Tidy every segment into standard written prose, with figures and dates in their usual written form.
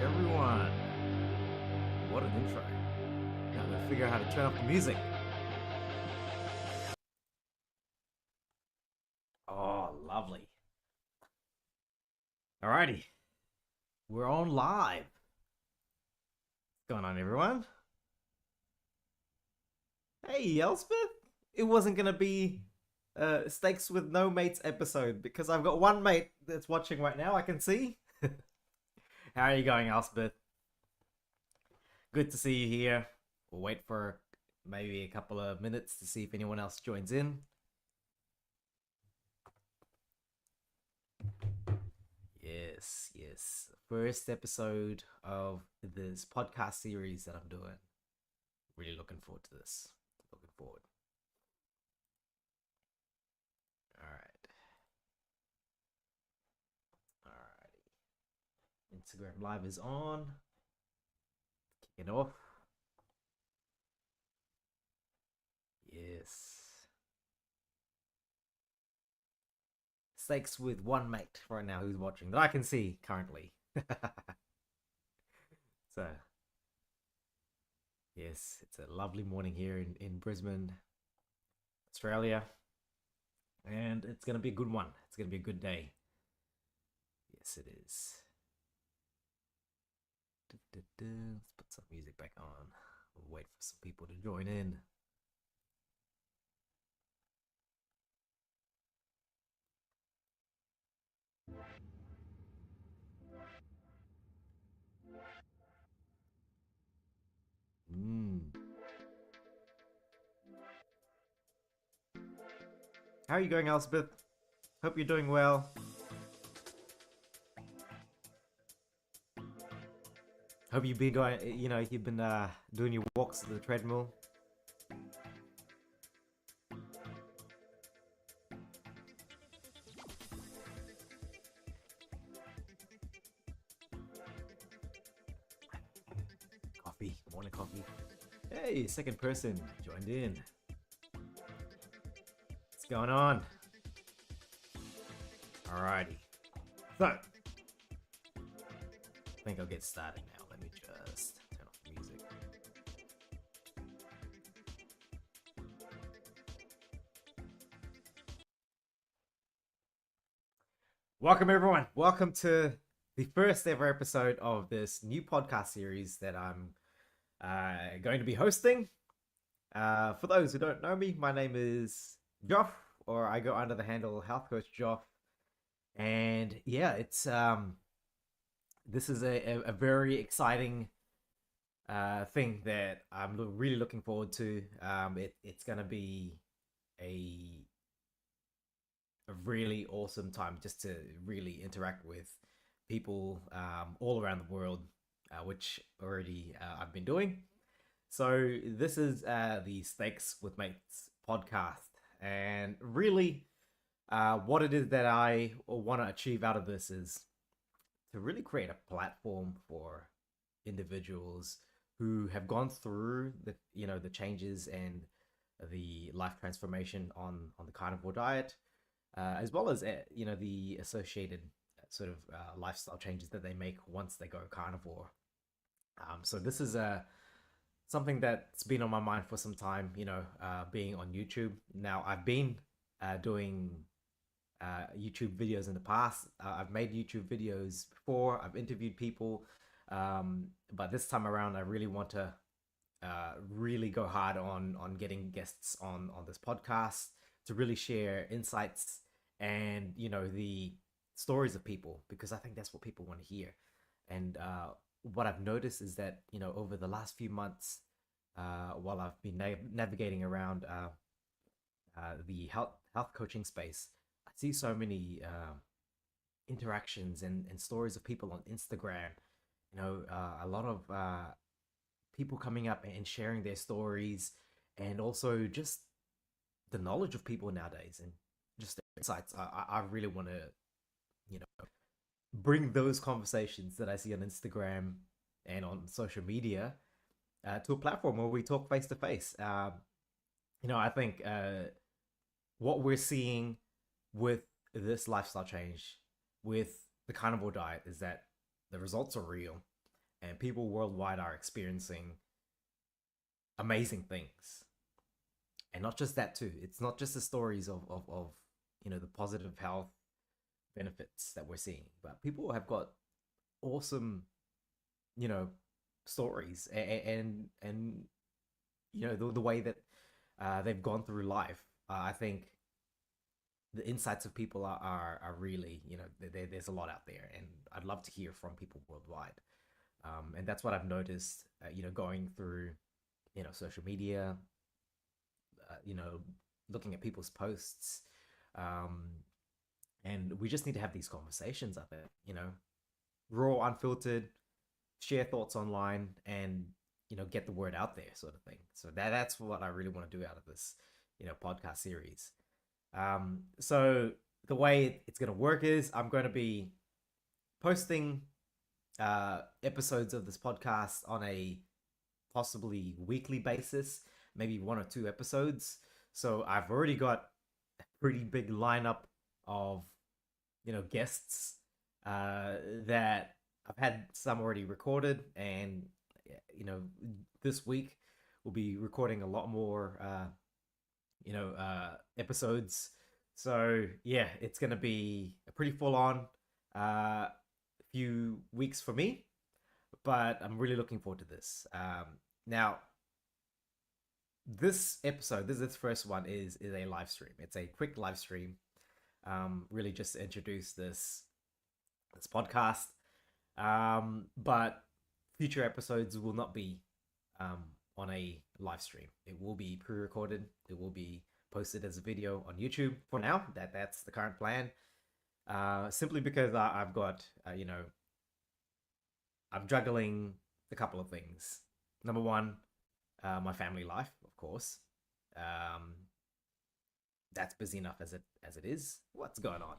everyone. What an intro. Now I'm gonna figure out how to turn off the music. Oh, lovely. Alrighty. We're on live. What's going on, everyone? Hey, Elspeth. It wasn't gonna be Steaks with No Mates episode because I've got one mate that's watching right now, I can see. How are you going, Elspeth? Good to see you here. We'll wait for maybe a couple of minutes to see if anyone else joins in. Yes. First episode of this podcast series that I'm doing. Really looking forward to this. Looking forward. Alrighty. Instagram Live is on. Kicking off. Yes. Steaks with one mate right now who's watching that I can see currently. So, yes, it's a lovely morning here in Brisbane, Australia. And it's going to be a good one. It's going to be a good day. Yes, it is. Let's put some music back on. We'll wait for some people to join in. How are you going, Elspeth? Hope you're doing well. Hope you've been going, you've been doing your walks to the treadmill. Morning coffee. Hey, second person joined in. What's going on? Alrighty. So, I think I'll get started now. Let me just turn off the music. Welcome, everyone. Welcome to the first ever episode of this new podcast series that I'm going to be hosting. For those who don't know me, my name is Joff, or I go under the handle Health Coach Joff. And yeah, it's this is a very exciting thing that I'm really looking forward to. It's gonna be a really awesome time just to really interact with people all around the world, which already I've been doing. So this is the Steaks with Mates podcast, and really what it is that I want to achieve out of this is to really create a platform for individuals who have gone through the changes and the life transformation on the carnivore diet, as well as the associated sort of lifestyle changes that they make once they go carnivore. So this is something that's been on my mind for some time, being on YouTube. Now, I've been doing YouTube videos in the past. I've made YouTube videos before. I've interviewed people. But this time around, I really want to really go hard on getting guests on this podcast to really share insights and, the stories of people, because I think that's what people want to hear. And what I've noticed is that, over the last few months, while I've been navigating around the health coaching space, I see so many interactions and stories of people on Instagram. A lot of people coming up and sharing their stories, and also just the knowledge of people nowadays and just their insights. I really want to, bring those conversations that I see on Instagram and on social media to a platform where we talk face to face. I think what we're seeing with this lifestyle change, with the carnivore diet, is that the results are real. and people worldwide are experiencing amazing things. And not just that too. It's not just the stories of the positive health benefits that we're seeing, but people have got awesome, you know, stories, and the way that they've gone through life. I think the insights of people are really, there's a lot out there, and I'd love to hear from people worldwide. And that's what I've noticed, going through, social media, you know, looking at people's posts. Um, and we just need to have these conversations, I think, raw, unfiltered, share thoughts online, and, get the word out there, sort of thing. So that's what I really want to do out of this, podcast series. So the way it's going to work is I'm going to be posting episodes of this podcast on a possibly weekly basis, maybe 1 or 2 episodes. So I've already got a pretty big lineup of, guests that I've had some already recorded, and this week we'll be recording a lot more, episodes. So yeah, it's gonna be a pretty full on few weeks for me, but I'm really looking forward to this. Now, this episode, this first one is a live stream. It's a quick live stream, really just to introduce this podcast. But future episodes will not be on a live stream. It will be pre-recorded. It will be posted as a video on YouTube for now. That's the current plan. Simply because I've got, I'm juggling a couple of things. Number one, my family life, of course. That's busy enough as it is. What's going on?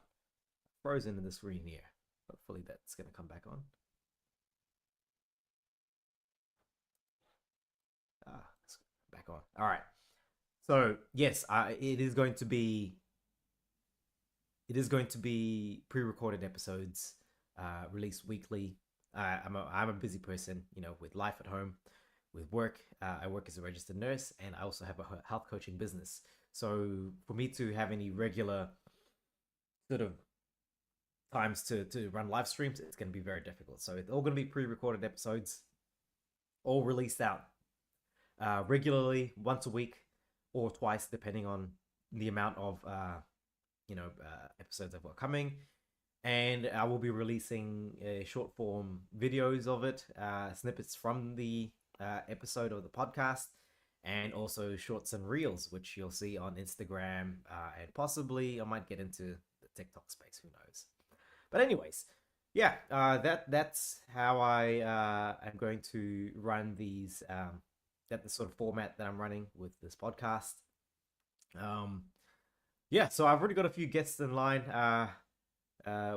Frozen in the screen here. Hopefully that's gonna come back on. It's back on. All right. So yes, it is going to be pre-recorded episodes, released weekly. I'm a busy person, with life at home, with work. I work as a registered nurse, and I also have a health coaching business. So for me to have any regular sort of times to run live streams, it's going to be very difficult. So it's all going to be pre-recorded episodes, all released out regularly, once a week or twice, depending on the amount of episodes I've got coming. And I will be releasing short form videos of it, snippets from the episode of the podcast, and also shorts and reels, which you'll see on Instagram, and possibly I might get into the TikTok space. Who knows? But anyways, yeah, that's how I am going to run these. That the sort of format that I'm running with this podcast. Yeah, so I've already got a few guests in line,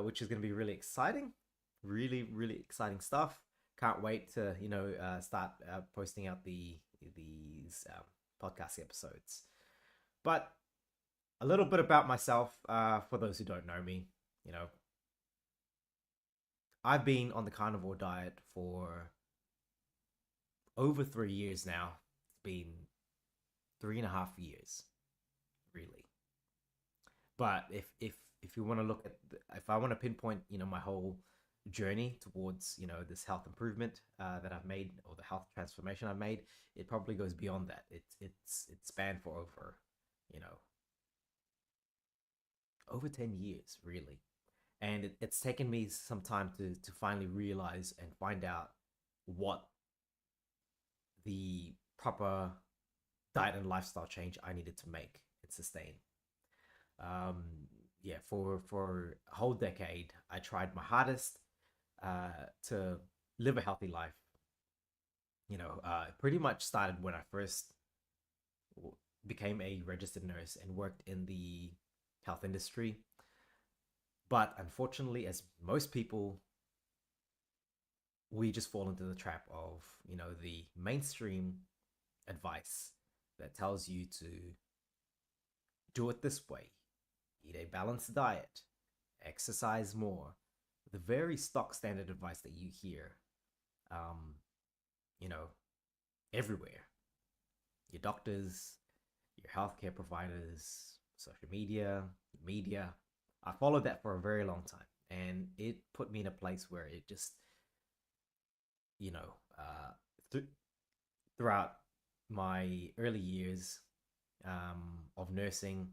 which is going to be really exciting, really exciting stuff. Can't wait to start posting out these podcast episodes. But a little bit about myself, for those who don't know me. I've been on the carnivore diet for over 3 years now. It's been 3.5 years, really. But if you want to look at if I want to pinpoint my whole journey towards this health improvement that I've made, or the health transformation I've made, it probably goes beyond that. It's spanned for over 10 years, really. And it's taken me some time to finally realize and find out what the proper diet and lifestyle change I needed to make and sustain. Yeah, for a whole decade, I tried my hardest to live a healthy life. Pretty much started when I first became a registered nurse and worked in the health industry. But unfortunately, as most people, we just fall into the trap of, the mainstream advice that tells you to do it this way, eat a balanced diet, exercise more, the very stock standard advice that you hear um, you know, everywhere. Your doctors, your healthcare providers, social media. I followed that for a very long time, and it put me in a place where it just, you know, th- throughout my early years of nursing,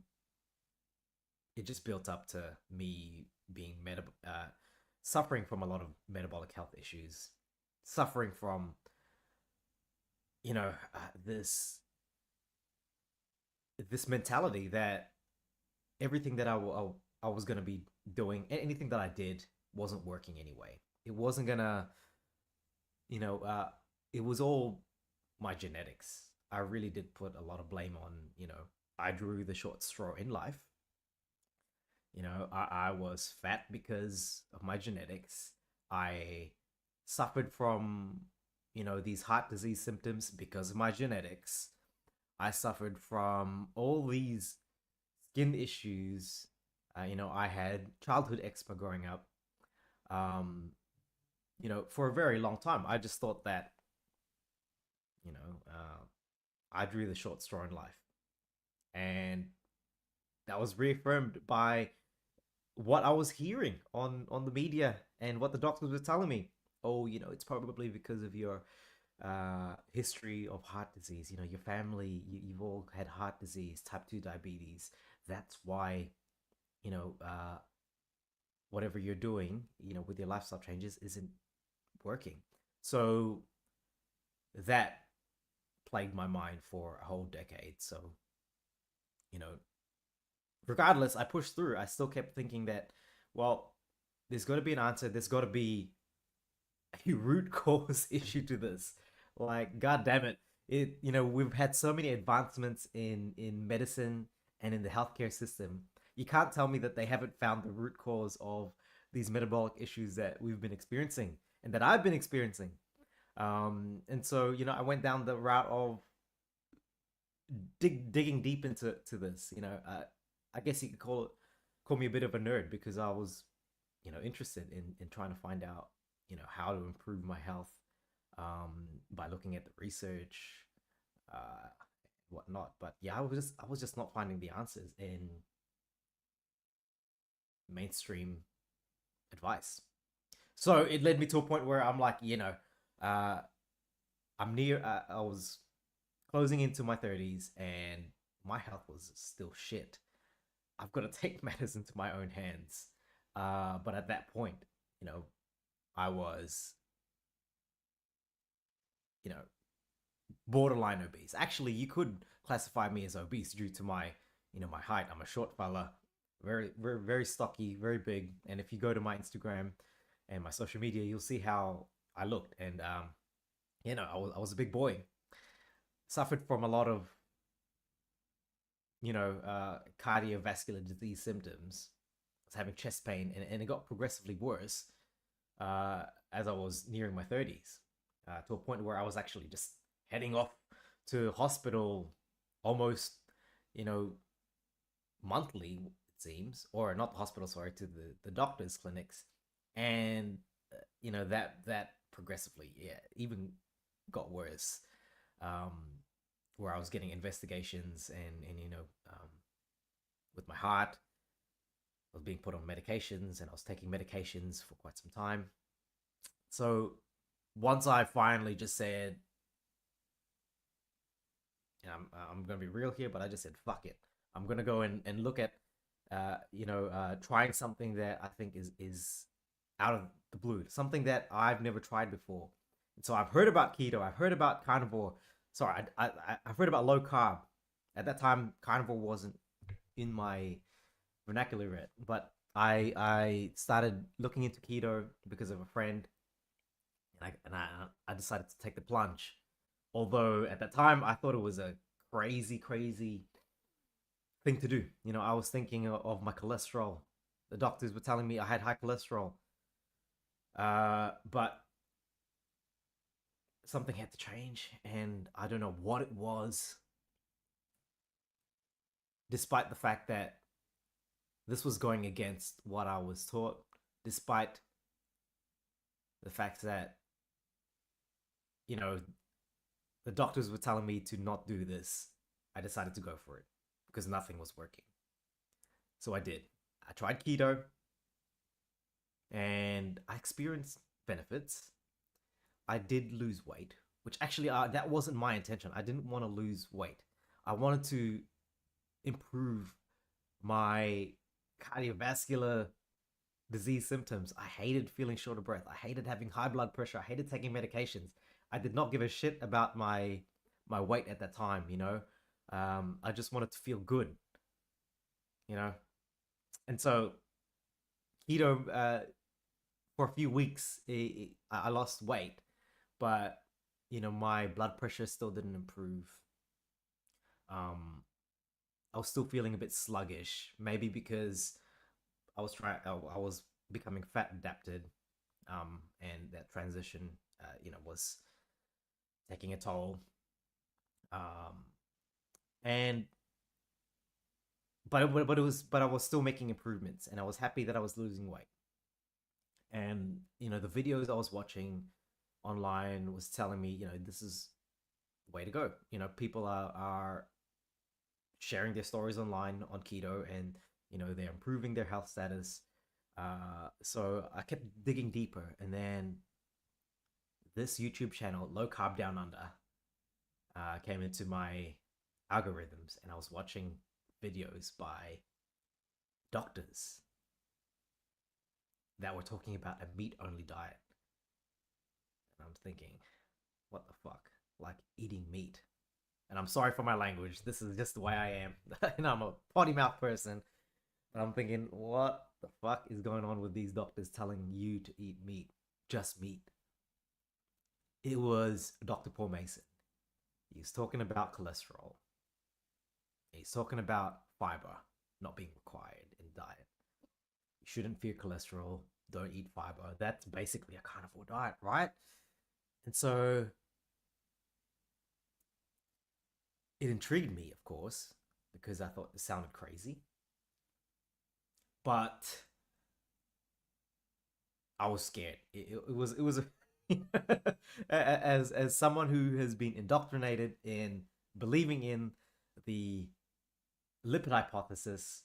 it just built up to me being suffering from a lot of metabolic health issues, suffering from you know this mentality that everything that I was gonna be doing, anything that I did wasn't working anyway. It wasn't gonna, you know, it was all my genetics. I really did put a lot of blame on, I drew the short straw in life. I was fat because of my genetics. I suffered from, these heart disease symptoms because of my genetics. I suffered from all these skin issues. I had childhood eczema growing up. Um, for a very long time, I just thought that, you know, uh, I drew the short straw in life. And that was reaffirmed by what I was hearing on the media and what the doctors were telling me. Oh, it's probably because of your history of heart disease. Your family, you've all had heart disease, type 2 diabetes. That's why, you know, uh, whatever you're doing, with your lifestyle changes isn't working. So that plagued my mind for a whole decade. So, you know, regardless, I pushed through. I still kept thinking that, well, there's got to be an answer. There's got to be a root cause issue to this. Like, god damn it. We've had so many advancements in medicine and in the healthcare system. You can't tell me that they haven't found the root cause of these metabolic issues that we've been experiencing and that I've been experiencing. And so, I went down the route of digging deep into this. I guess you could call me a bit of a nerd because I was, interested in trying to find out, how to improve my health by looking at the research, uh, whatnot. But yeah, I was just not finding the answers in mainstream advice. So it led me to a point where I'm like, uh, I'm near. I was closing into my 30s, and my health was still shit. I've got to take matters into my own hands. But at that point, you know, I was, you know, borderline obese. Actually, you could classify me as obese due to my, my height. I'm a short fella, very, very, very stocky, very big. And if you go to my Instagram and my social media, you'll see how I looked. And I was a big boy. Suffered from a lot of, cardiovascular disease symptoms. I was having chest pain, and it got progressively worse as I was nearing my 30s, to a point where I was actually just heading off to hospital almost, you know, monthly, it seems, or not the hospital, sorry, to the doctor's clinics. And, that progressively, yeah, even got worse. Um, where I was getting investigations and with my heart, I was being put on medications and I was taking medications for quite some time. So once I finally just said, I'm going to be real here, but I just said, fuck it. I'm going to go and look at, trying something that I think is out of the blue, something that I've never tried before. And so I've heard about keto, I've heard about carnivore. Sorry, I've heard about low carb. At that time, carnivore wasn't in my vernacular yet, but I started looking into keto because of a friend, and I decided to take the plunge. Although at that time I thought it was a crazy, crazy thing to do. I was thinking of my cholesterol. The doctors were telling me I had high cholesterol. But something had to change, and I don't know what it was. Despite the fact that this was going against what I was taught, despite the fact that you know, the doctors were telling me to not do this, I decided to go for it because nothing was working. So I did. I tried keto and I experienced benefits. I did lose weight, which actually that wasn't my intention. I didn't want to lose weight. I wanted to improve my cardiovascular disease symptoms. I hated feeling short of breath. I hated having high blood pressure. I hated taking medications. I did not give a shit about my weight at that time, you know. I just wanted to feel good, you know. And so keto for a few weeks, I lost weight, but you know my blood pressure still didn't improve. Um, I was still feeling a bit sluggish, maybe because I was becoming fat adapted, and that transition, you know, was taking a toll. Um, and but I was still making improvements, and I was happy that I was losing weight. And you know, the videos I was watching online was telling me, you know, this is the way to go. You know, people are sharing their stories online on keto, and you know they're improving their health status. So I kept digging deeper, and then this YouTube channel, Low Carb Down Under, came into my algorithms, and I was watching videos by doctors that were talking about a meat only diet. And I'm thinking, what the fuck? Like eating meat. And I'm sorry for my language. This is just the way I am. And I'm a potty mouth person. And I'm thinking, what the fuck is going on with these doctors telling you to eat meat? Just meat. It was Dr. Paul Mason. He's talking about cholesterol. He's talking about fiber not being required in diet. You shouldn't fear cholesterol. Don't eat fiber. That's basically a carnivore diet, right? And so it intrigued me, of course, because I thought it sounded crazy. But I was scared. It was a as someone who has been indoctrinated in believing in the lipid hypothesis,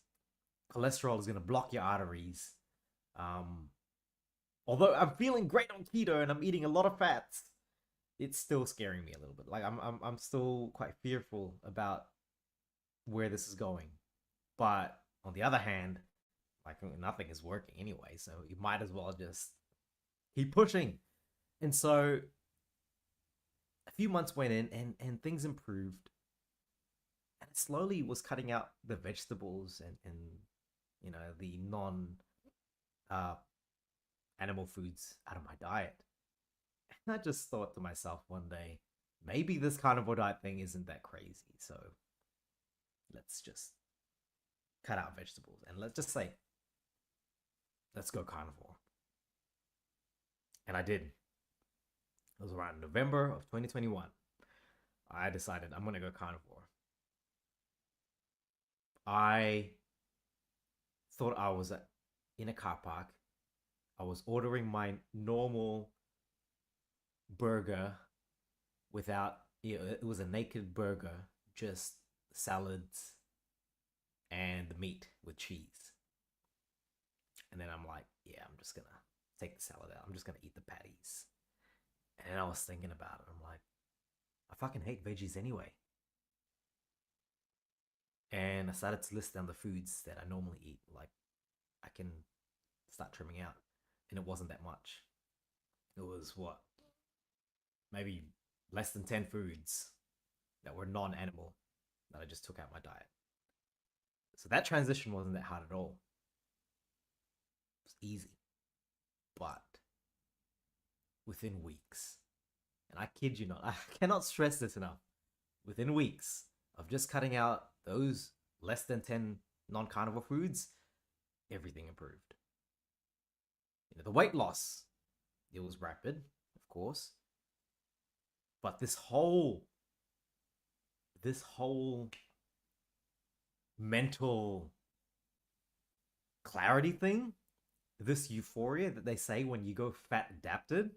cholesterol is going to block your arteries. Um, Although I'm feeling great on keto and I'm eating a lot of fats, it's still scaring me a little bit. Like I'm still quite fearful about where this is going. But on the other hand, like nothing is working anyway, so you might as well just keep pushing. And so a few months went in, and things improved. And it slowly was cutting out the vegetables and you know the non uh animal foods out of my diet. And I just thought to myself one day, maybe this carnivore diet thing isn't that crazy. So let's just cut out vegetables and let's just say, let's go carnivore. And I did. It was around November of 2021. I decided I'm going to go carnivore. I thought I was in a car park. I was ordering my normal burger without, it was a naked burger, just salads and the meat with cheese. And then I'm like, yeah, I'm just gonna take the salad out. I'm just gonna eat the patties. And then I was thinking about it. I'm like, I fucking hate veggies anyway. And I started to list down the foods that I normally eat. Like, I can start trimming out. And it wasn't that much. It was what? Maybe less than 10 foods that were non-animal that I just took out my diet. So that transition wasn't that hard at all. It was easy. But within weeks, and I kid you not, I cannot stress this enough, within weeks of just cutting out those less than 10 non-carnivore foods, everything improved. You know, the weight loss, it was rapid, of course. But this whole mental clarity thing, this euphoria that they say when you go fat adapted,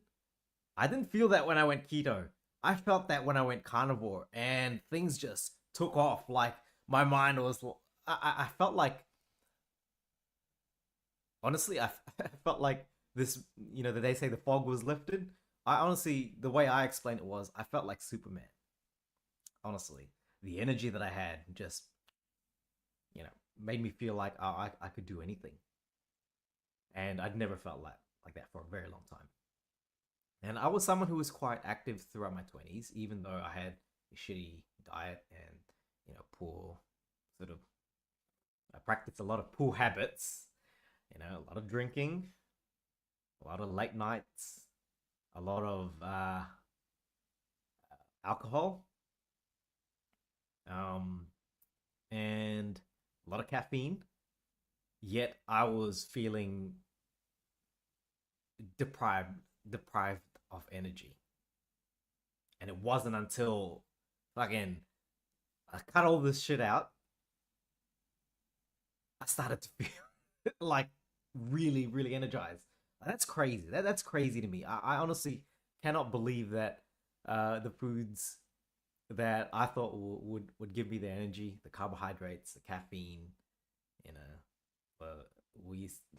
I didn't feel that when I went keto. I felt that when I went carnivore, and things just took off. Like my mind was, I felt like, honestly, I felt like this. You know, that they say the fog was lifted. I honestly, the way I explained it was, I felt like Superman. Honestly, the energy that I had just, you know, made me feel like, oh, I could do anything, and I'd never felt like that for a very long time. And I was someone who was quite active throughout my 20s, even though I had a shitty diet and, poor sort of, I practiced a lot of poor habits, a lot of drinking, a lot of late nights, a lot of alcohol, um, and a lot of caffeine. Yet I was feeling deprived, deprived of energy. And it wasn't until fucking I cut all this shit out, I started to feel like really, really energized. That's crazy. That's crazy to me. I honestly cannot believe that the foods that I thought would give me the energy, the carbohydrates, the caffeine, you know,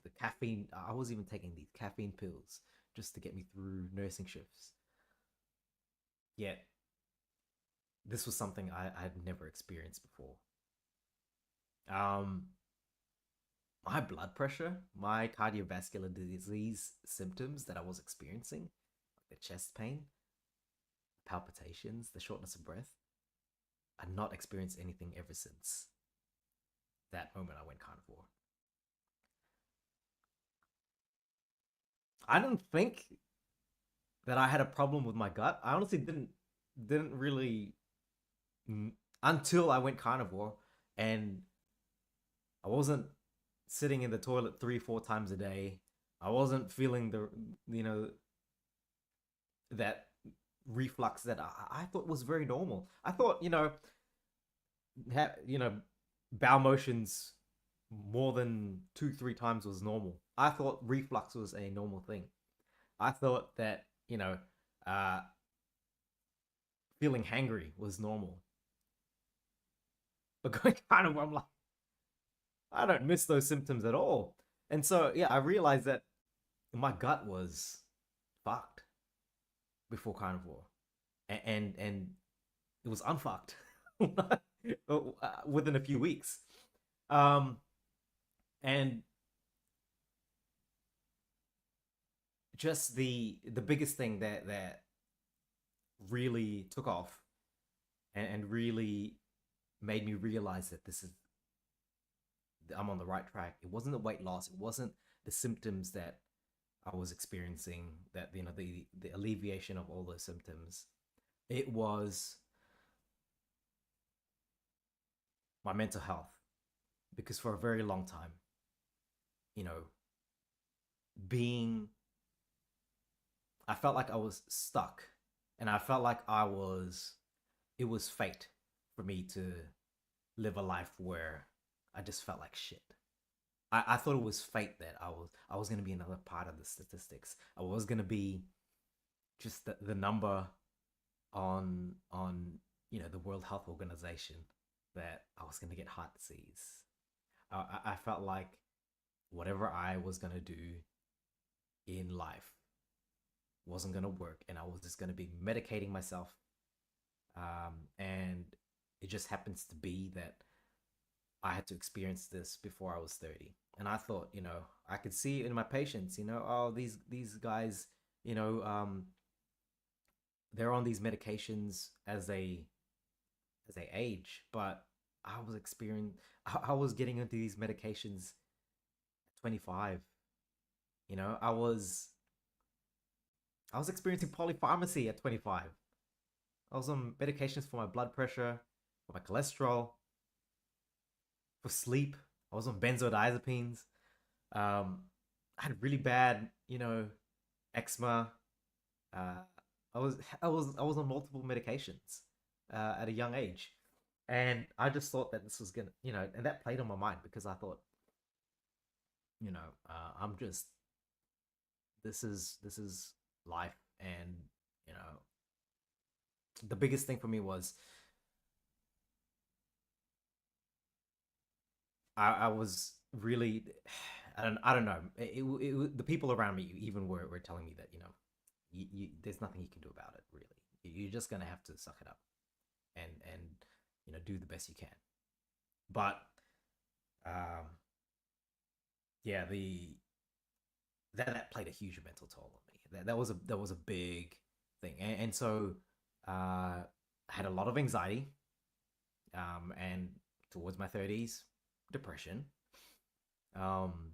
the caffeine. I was even taking these caffeine pills just to get me through nursing shifts. Yet this was something I had never experienced before. Um, my blood pressure, my cardiovascular disease symptoms that I was experiencing, like the chest pain, palpitations, the shortness of breath, I'd not experienced anything ever since that moment I went carnivore. I didn't think that I had a problem with my gut. I honestly didn't really until I went carnivore, and I wasn't sitting in the toilet 3 4 times a day. I wasn't feeling the you know that reflux that I thought was very normal. I thought ha, you know bowel motions more than 2 3 times was normal. I thought reflux was a normal thing. I thought that uh, feeling hangry was normal. But going carnivore, I'm like, I don't miss those symptoms at all. And so yeah, I realized that my gut was fucked before carnivore, and it was unfucked within a few weeks. Um, and just the biggest thing that really took off, and really made me realize that this is I'm on the right track. It wasn't the weight loss. It wasn't the symptoms that I was experiencing. That the alleviation of all those symptoms. It was my mental health, because for a very long time, you know, being I felt like I was stuck, and I felt like it was fate for me to live a life where I just felt like shit. I thought it was fate that I was gonna be another part of the statistics. I was gonna be just the number on the World Health Organization, that I was gonna get heart disease. I felt like whatever I was gonna do in life wasn't gonna work, and I was just gonna be medicating myself. And it just happens to be that I had to experience this before I was 30. And I thought, I could see in my patients, oh, these guys, you know, um, they're on these medications as they age, but I was getting into these medications at 25. I was experiencing polypharmacy at 25. I was on medications for my blood pressure, for my cholesterol, for sleep. I was on benzodiazepines. I had really bad, eczema. Uh, I was on multiple medications at a young age, and I just thought that this was gonna, and that played on my mind, because I thought, I'm just this is life, And you know, the biggest thing for me was I was really I don't know. The people around me even were telling me that there's nothing you can do about it really. You're just gonna have to suck it up and do the best you can. But um, yeah, that played a huge mental toll on me. That was a big thing, and so I had a lot of anxiety, and towards my 30s, depression. Um,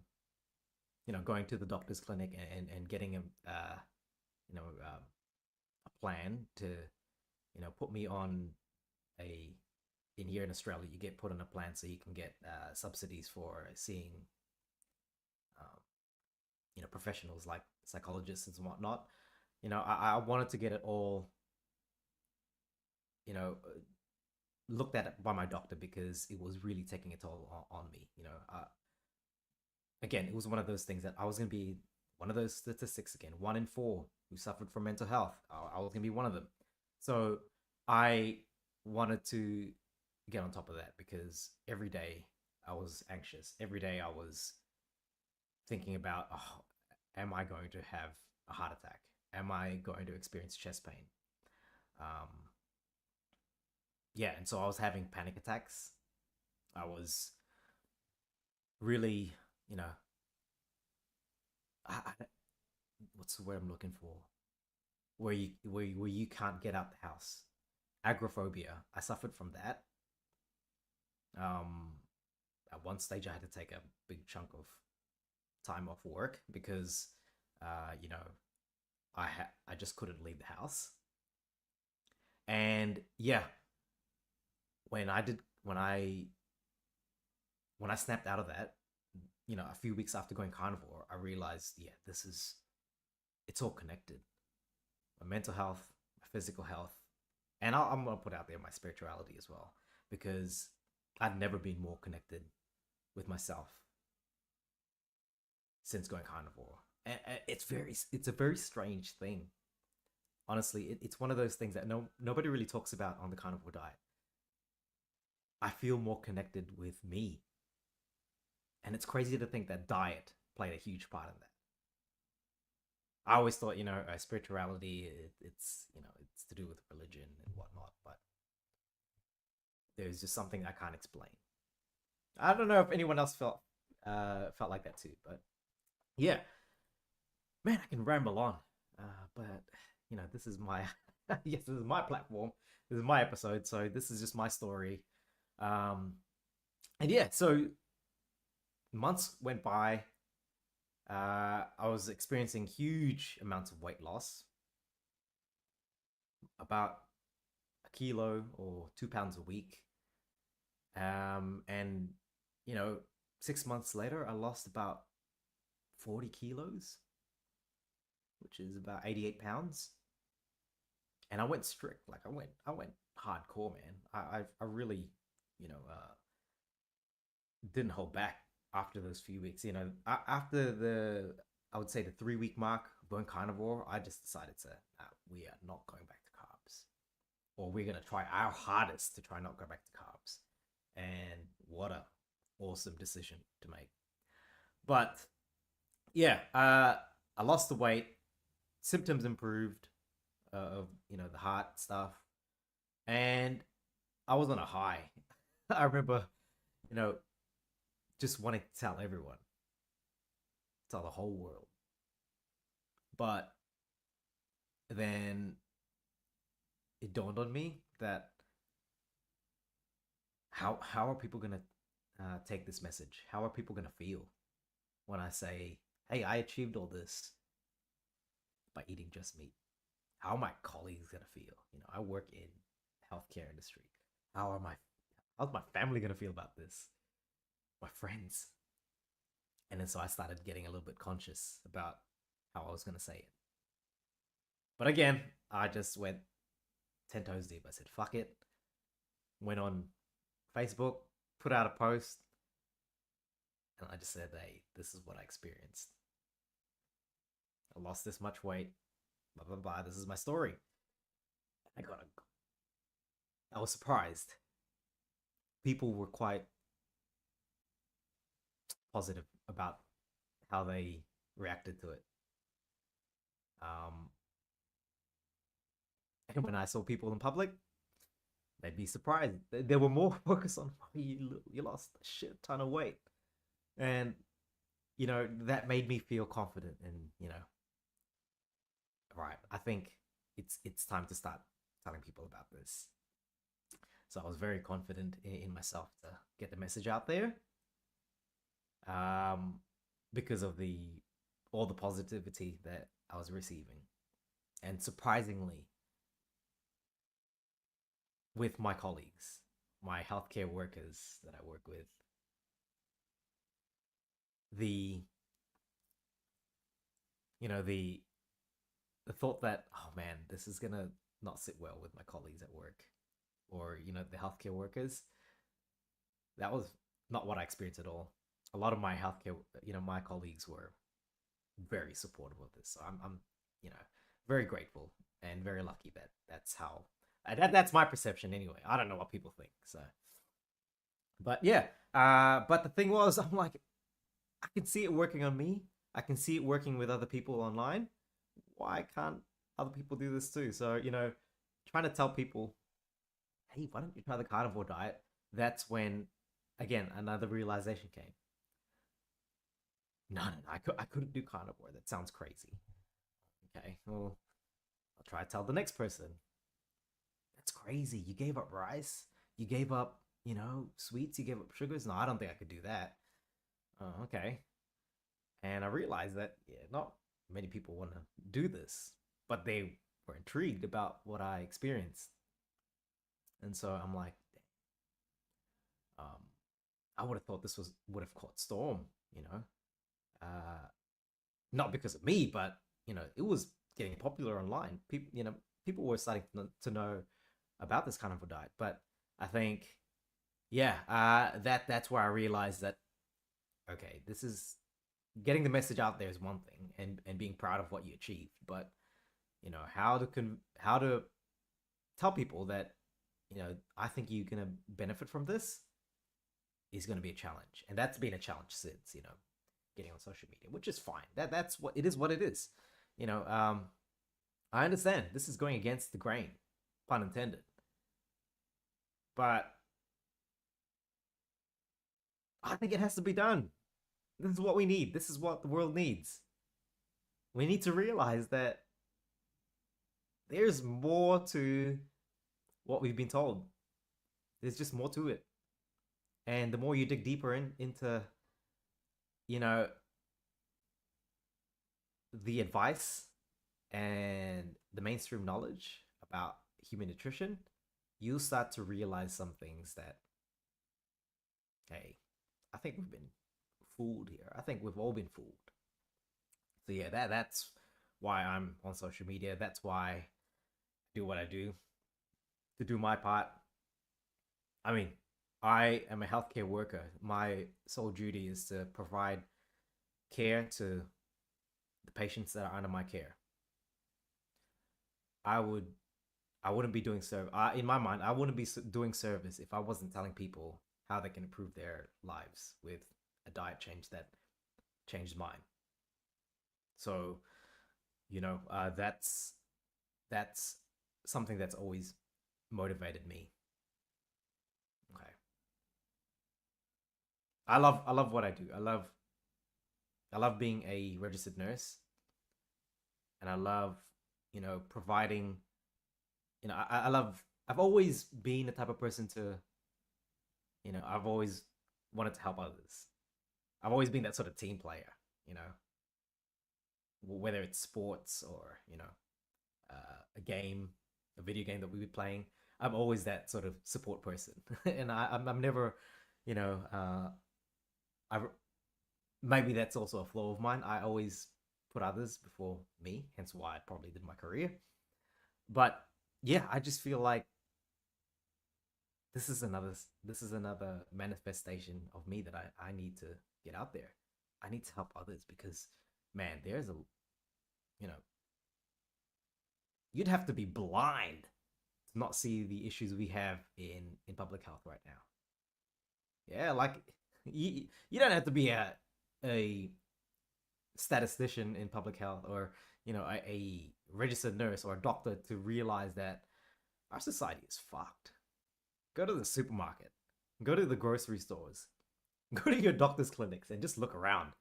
going to the doctor's clinic and getting you know, a plan to, put me on a. In here in Australia, you get put on a plan so you can get subsidies for seeing, um, professionals like psychologists and whatnot. I wanted to get it all, you know, looked at by my doctor because it was really taking a toll on me. Again, it was one of those things that I was going to be one of those statistics again. 1 in 4 who suffered from mental health. I was going to be one of them. So I wanted to get on top of that because every day I was anxious. Every day I was thinking about, oh, am I going to have a heart attack? Am I going to experience chest pain? Um, yeah, and so I was having panic attacks. I was really, you know, what's the word I'm looking for? Where you can't get out the house. Agoraphobia. I suffered from that. Um, at one stage, I had to take a big chunk of time off work because, you know, I just couldn't leave the house. And yeah, when I did when I snapped out of that, a few weeks after going carnivore, I realized, yeah, it's all connected. My mental health, my physical health, and I'm gonna put out there my spirituality as well because I've never been more connected with myself since going carnivore. And it's a very strange thing. Honestly, it's one of those things that nobody really talks about on the carnivore diet. I feel more connected with me, and it's crazy to think that diet played a huge part in that. I always thought, spirituality, it's to do with religion and whatnot, but there's just something I can't explain. I don't know if anyone else felt like that too, but yeah, man, I can ramble on, but this is my yes, this is my platform, this is my episode, so this is just my story, um, and yeah, so months went by. I was experiencing huge amounts of weight loss, about a kilo or 2 pounds a week. And 6 months later, I lost about 40 kilos, which is about 88 pounds. And I went strict, like I went hardcore, man. I really, didn't hold back after those few weeks. After I would say the 3 week mark of going carnivore, I just decided to, we are not going back to carbs, or we're gonna try our hardest to try not go back to carbs. And what a awesome decision to make. But yeah, I lost the weight, symptoms improved, of the heart stuff, and I was on a high. I remember, you know, just wanting to tell everyone, tell the whole world. But then it dawned on me that how are people gonna take this message? How are people gonna feel when I say, "Hey, I achieved all this by eating just meat"? How are my colleagues gonna feel? I work in healthcare industry. How are my how's my family gonna feel about this? My friends. And then so I started getting a little bit conscious about how I was gonna say it. But again, I just went 10 toes deep. I said, fuck it. Went on Facebook, put out a post, and I just said, hey, this is what I experienced. I lost this much weight. blah blah blah. This is my story. I got a, I was surprised. People were quite positive about how they reacted to it. Um, and when I saw people in public, they'd be surprised. They were more focused on, oh, you lost a shit ton of weight, and that made me feel confident. And right, I think it's time to start telling people about this. So I was very confident in myself to get the message out there, um, because of the all the positivity that I was receiving, and surprisingly, with my colleagues, my healthcare workers that I work with, the the thought that, oh man, this is gonna not sit well with my colleagues at work, or the healthcare workers, that was not what I experienced at all. A lot of my healthcare, my colleagues were very supportive of this. So I'm you know, very grateful and very lucky that that's how that's my perception anyway. I don't know what people think. So, but yeah, but the thing was, I'm like, I can see it working on me. I can see it working with other people online. Why can't other people do this too? So, trying to tell people, hey, why don't you try the carnivore diet? That's when, again, another realization came. No, I couldn't do carnivore. That sounds crazy. Okay, well, I'll try to tell the next person. That's crazy. You gave up rice. You gave up, sweets. You gave up sugars. No, I don't think I could do that. Oh, okay. And I realized that, yeah, not many people want to do this, but they were intrigued about what I experienced. And so I'm like, um, I would have thought this would have caught storm, you know, uh, not because of me, but it was getting popular online. People were starting to know about this kind of a diet. But I think, yeah, that's where I realized that, okay, this is getting the message out there is one thing, and being proud of what you achieved, but how to tell people that I think you're gonna benefit from this is gonna be a challenge, and that's been a challenge since getting on social media, which is fine. That's what it is. What it is, you know. I understand this is going against the grain, pun intended, but I think it has to be done. This is what we need. This is what the world needs. We need to realize that there's more to what we've been told. There's just more to it. And the more you dig deeper into, you know, the advice and the mainstream knowledge about human nutrition, you'll start to realize some things that, hey, I think we've been fooled here. I think we've all been fooled. So yeah, that's why I'm on social media. That's why I do what I do to do my part. I mean, I am a healthcare worker. My sole duty is to provide care to the patients that are under my care. I would I wouldn't be doing service. In my mind, I wouldn't be doing service if I wasn't telling people how they can improve their lives with a diet change that changed mine. So, that's something that's always motivated me. Okay, I love what I do. I love being a registered nurse, and I love providing. I love. I've always been the type of person to I've always wanted to help others. I've always been that sort of team player. You know, whether it's sports or a game, a video game that we were playing. I'm always that sort of support person, and I'm never, you know, I maybe that's also a flaw of mine. I always put others before me, hence why I probably did my career. But yeah, I just feel like this is another this is another manifestation of me that I need to get out there. I need to help others because man, there's a you know you'd have to be blind to not see the issues we have in public health right now. Yeah, like you don't have to be a statistician in public health, or a registered nurse or a doctor to realize that our society is fucked. Go to the supermarket, go to the grocery stores, go to your doctor's clinics, and just look around.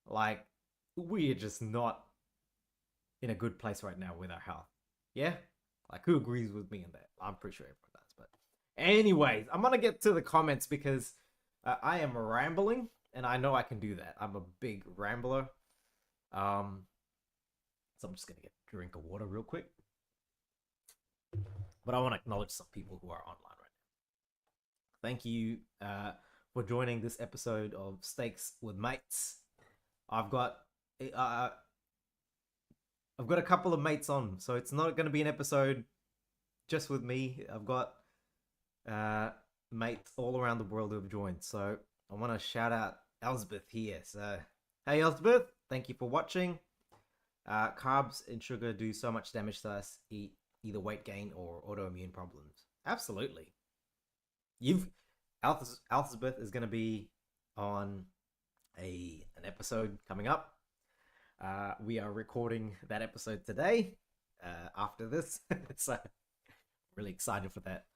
Like, we are just not in a good place right now with our health. Yeah? Like, who agrees with me on that? I'm pretty sure everyone does. But anyways, I'm gonna get to the comments because I am rambling, and I know I can do that. I'm a big rambler. So I'm just gonna get a drink of water real quick. But I want to acknowledge some people who are online right now. Thank you for joining this episode of Steaks with Mates. I've got a couple of mates on, so it's not going to be an episode just with me. I've got mates all around the world who have joined. So I want to shout out Elspeth here. So, hey Elspeth, thank you for watching. Carbs and sugar do so much damage to us, either weight gain or autoimmune problems. Absolutely. Elspeth is going to be on an episode coming up. We are recording that episode today after this. So really excited for that,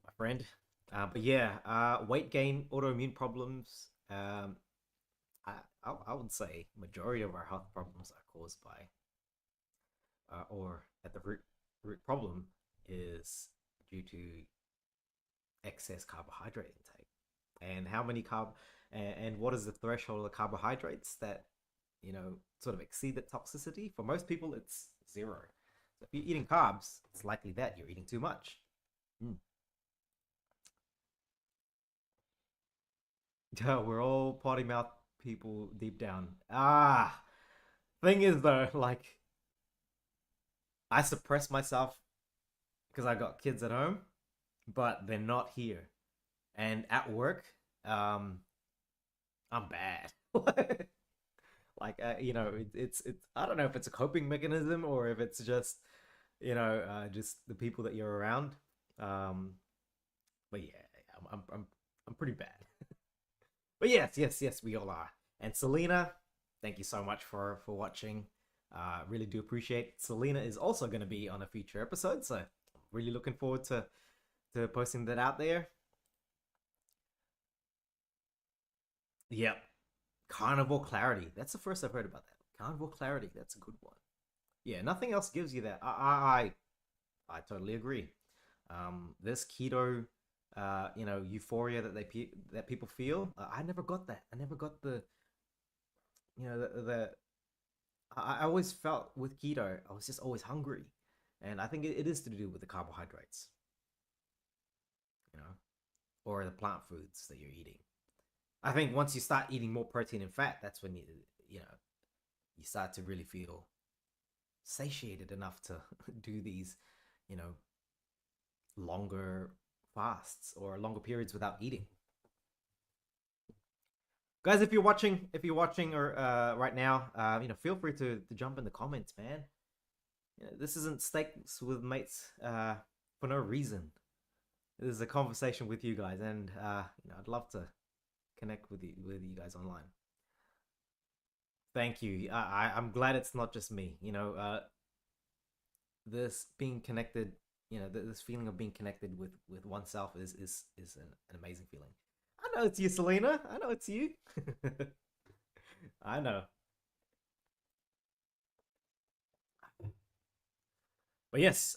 my friend. But yeah, weight gain, autoimmune problems. I would say majority of our health problems are caused by, or at the root problem is due to excess carbohydrate intake. And how many and what is the threshold of carbohydrates that sort of exceed the toxicity? For most people, it's 0. So if you're eating carbs, it's likely that you're eating too much. We're all potty mouth people deep down. Thing is though, like, I suppress myself because I got kids at home, but they're not here. And at work, I'm bad. Like, it's I don't know if it's a coping mechanism or if it's just just the people that you're around. But yeah, I'm pretty bad. But yes, we all are. And Selena, thank you so much for watching. Really do appreciate it. Selena is also going to be on a future episode, so really looking forward to posting that out there. Yep. Carnivore clarity. That's the first I've heard about that. Carnivore clarity. That's a good one. Yeah, nothing else gives you that. I totally agree. This keto, euphoria that people feel. I never got that. I never got the, I always felt with keto, I was just always hungry, and I think it is to do with the carbohydrates, or the plant foods that you're eating. I think once you start eating more protein and fat, that's when you start to really feel satiated enough to do these, longer fasts or longer periods without eating. Guys, if you're watching or right now, feel free to jump in the comments, man. This isn't Steaks with Mates for no reason. This is a conversation with you guys, and I'd love to connect with you guys online. Thank you. I'm glad it's not just me. This being connected, this feeling of being connected with oneself is an amazing feeling. I know it's you, Selena. I know it's you. I know. But yes,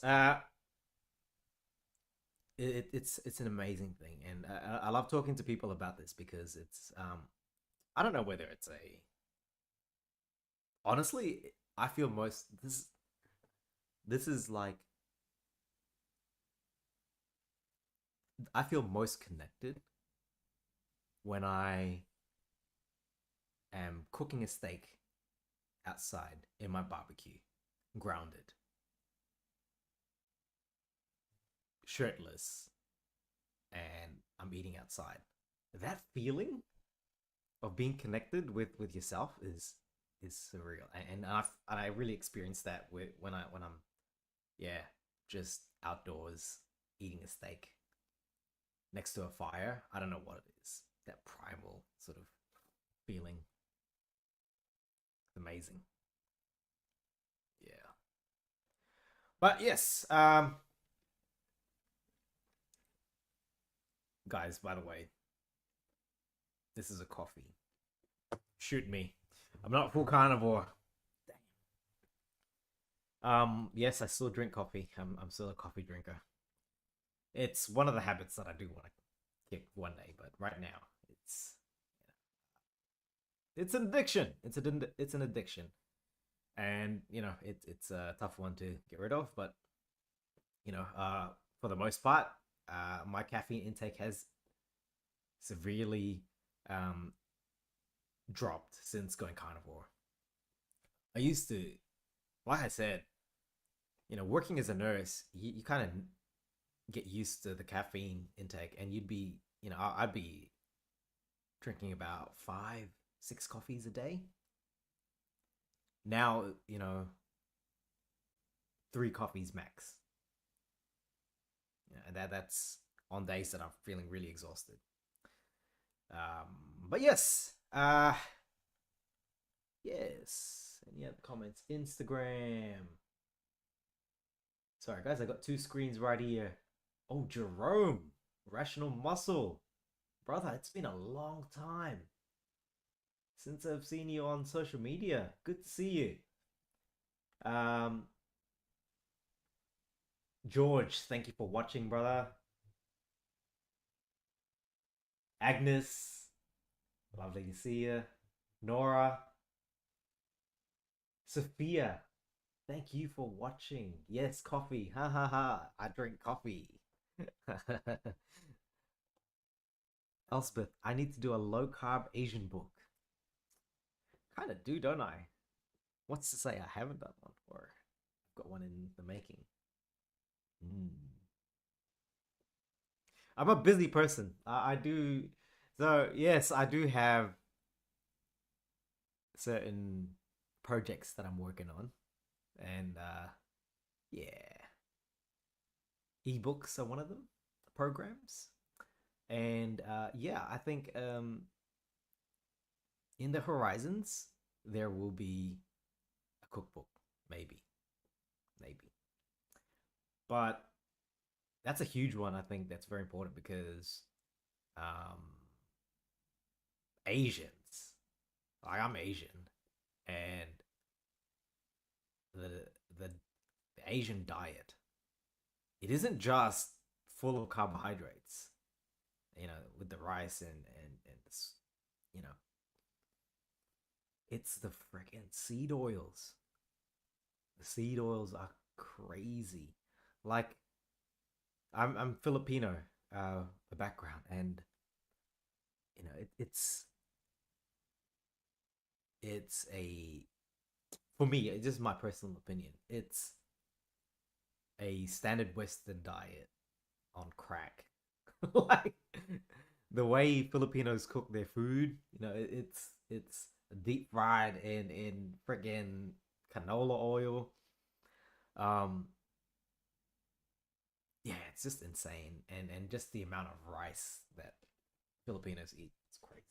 it's an amazing thing, and I love talking to people about this because it's I don't know whether it's a, honestly, I feel this is like, I feel most connected when I am cooking a steak outside in my barbecue, grounded, shirtless, and I'm eating outside. That feeling of being connected with yourself is surreal, and I really experience that when I'm yeah, just outdoors eating a steak next to a fire. I don't know what it is. That primal sort of feeling. Amazing. Yeah. But yes, guys, by the way, this is a coffee. Shoot me. I'm not full carnivore. Yes, I still drink coffee. I'm still a coffee drinker. It's one of the habits that I do want to kick one day, but right now it's it's an addiction. It's an addiction, and it's a tough one to get rid of. But you know, uh, for the most part, my caffeine intake has severely um dropped since going carnivore. I used to, like I said, working as a nurse, you kind of get used to the caffeine intake, and you'd be, I'd be drinking about 5, 6 coffees a day. Now, 3 coffees max. Yeah, and that's on days that I'm feeling really exhausted. But yes. Any other comments? Instagram. Sorry, guys, I got 2 screens right here. Oh, Jerome, Rational Muscle. Brother, it's been a long time since I've seen you on social media. Good to see you. George, thank you for watching, brother. Agnes, lovely to see you. Nora, Sophia, thank you for watching. Yes, coffee. Ha ha ha. I drink coffee. Elspeth, I need to do a low carb Asian book. Kind of do, don't I? What's to say I haven't done one, or I've got one in the making. Mm. I'm a busy person. I do. So, yes, I do have certain projects that I'm working on. And yeah, ebooks are one of them, programs. And yeah, I think in the horizons, there will be a cookbook, maybe. Maybe. But that's a huge one. I think that's very important because um, Asians, like I'm Asian, and the the Asian diet, it isn't just full of carbohydrates. With the rice and this, you know, it's the freaking seed oils. The seed oils are crazy. Like I'm Filipino, the background, and it's a for me. It's just my personal opinion. It's a standard Western diet on crack. Like the way Filipinos cook their food, it's deep fried in friggin' canola oil. Um, yeah, it's just insane, and just the amount of rice that Filipinos eat, it's crazy.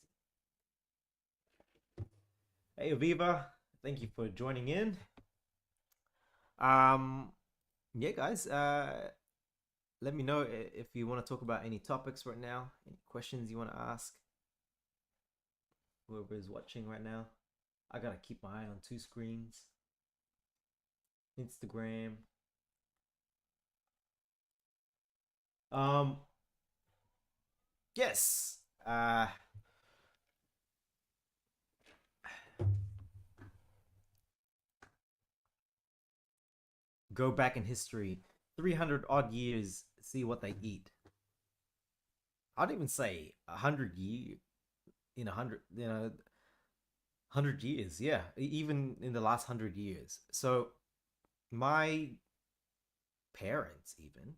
Hey, Aviva, thank you for joining in. Um, yeah, guys, let me know if you want to talk about any topics right now, any questions you want to ask. Whoever is watching right now, I gotta keep my eye on 2 screens. Instagram. Um, yes. Go back in history, 300 odd years, see what they eat. I'd even say 100 years, in 100 years, yeah, even in the last 100 years. So my parents, even,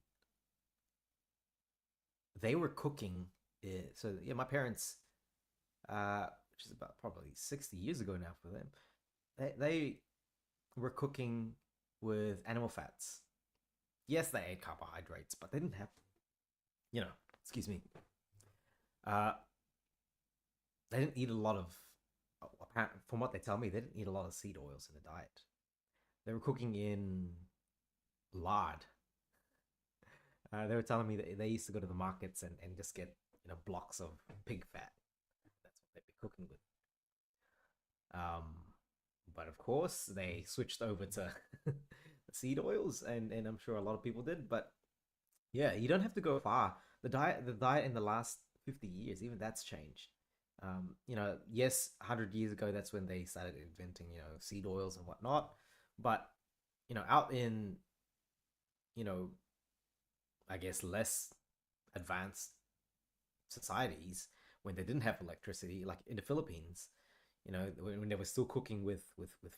they were cooking. So yeah, my parents, which is about probably 60 years ago now for them, they were cooking with animal fats. Yes, they ate carbohydrates, but they didn't have, you know, excuse me. Uh, they didn't eat a lot of. From what they tell me, they didn't eat a lot of seed oils in the diet. They were cooking in lard. They were telling me that they used to go to the markets and just get blocks of pig fat. That's what they'd be cooking with. Um, but of course, they switched over to seed oils, and I'm sure a lot of people did. But yeah, you don't have to go far. The diet in the last 50 years, even that's changed. Yes, 100 years ago, that's when they started inventing, seed oils and whatnot. But, out in, you know, I guess less advanced societies, when they didn't have electricity, like in the Philippines, when they were still cooking with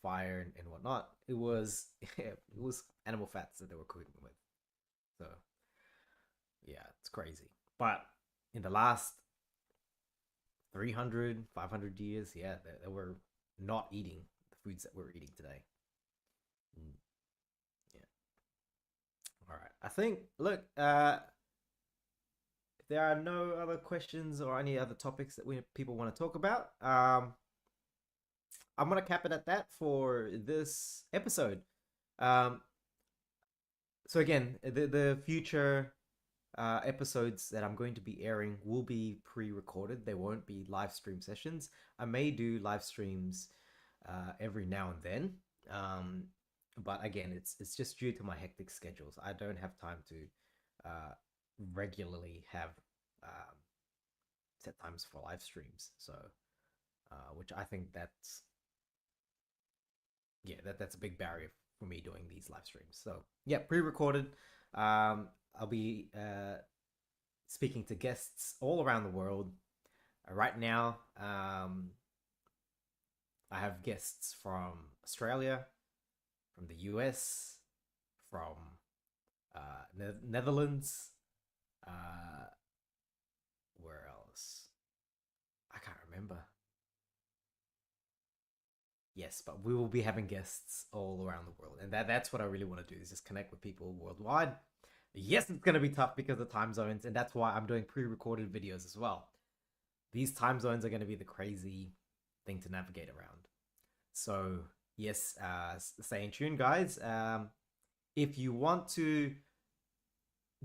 fire and whatnot, it was it was animal fats that they were cooking with. So yeah, it's crazy. But in the last 300, 500 years, yeah, they were not eating the foods that we're eating today. Mm, yeah. All right. I think, look, if there are no other questions or any other topics that people want to talk about, I'm going to cap it at that for this episode. Um, so again, the future episodes that I'm going to be airing will be pre-recorded. They won't be live stream sessions. I may do live streams every now and then, but again, it's just due to my hectic schedules. I don't have time to uh, regularly have um, set times for live streams. So, which I think that's a big barrier for me doing these live streams. So yeah, pre-recorded. I'll be speaking to guests all around the world. Right now, I have guests from Australia, from the US, from Netherlands. Uh, where else? I can't remember. Yes, but we will be having guests all around the world, and that's what I really want to do, is just connect with people worldwide. Yes, it's going to be tough because of time zones, and that's why I'm doing pre-recorded videos as well. These time zones are going to be the crazy thing to navigate around. So yes, stay in tune, guys. If you want to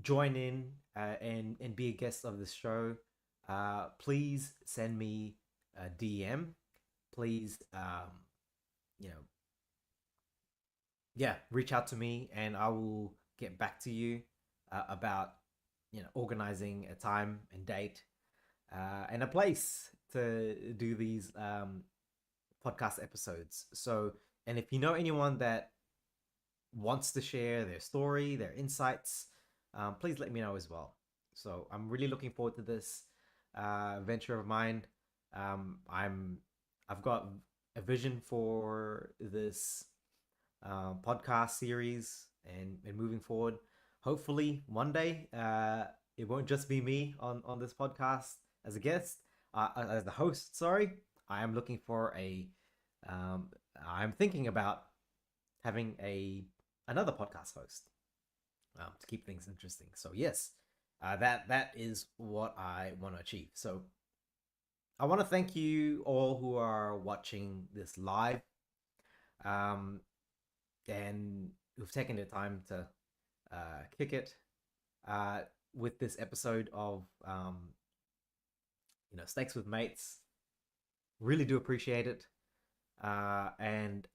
join in and be a guest of the show, please send me a DM. Please, reach out to me, and I will get back to you about organizing a time and date and a place to do these podcast episodes. So, and if you know anyone that wants to share their story, their insights, please let me know as well. So I'm really looking forward to this venture of mine. I've got a vision for this podcast series and moving forward. Hopefully, one day it won't just be me on this podcast as a guest, as the host. Sorry, I am looking for a. I'm thinking about having another podcast host to keep things interesting. So yes, that is what I want to achieve. So I want to thank you all who are watching this live, and who've taken the time to kick it with this episode of Steaks with Mates. Really do appreciate it, and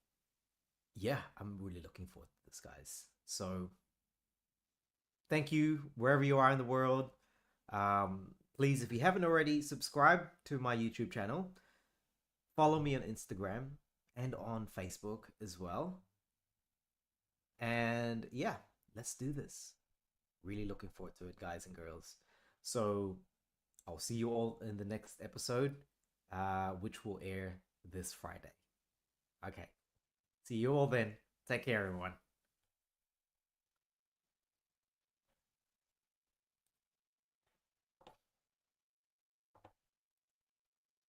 yeah, I'm really looking forward to this, guys. So thank you wherever you are in the world. Please, if you haven't already, subscribe to my YouTube channel. Follow me on Instagram and on Facebook as well. And yeah, let's do this. Really looking forward to it, guys and girls. So I'll see you all in the next episode, which will air this Friday. Okay. See you all then. Take care, everyone.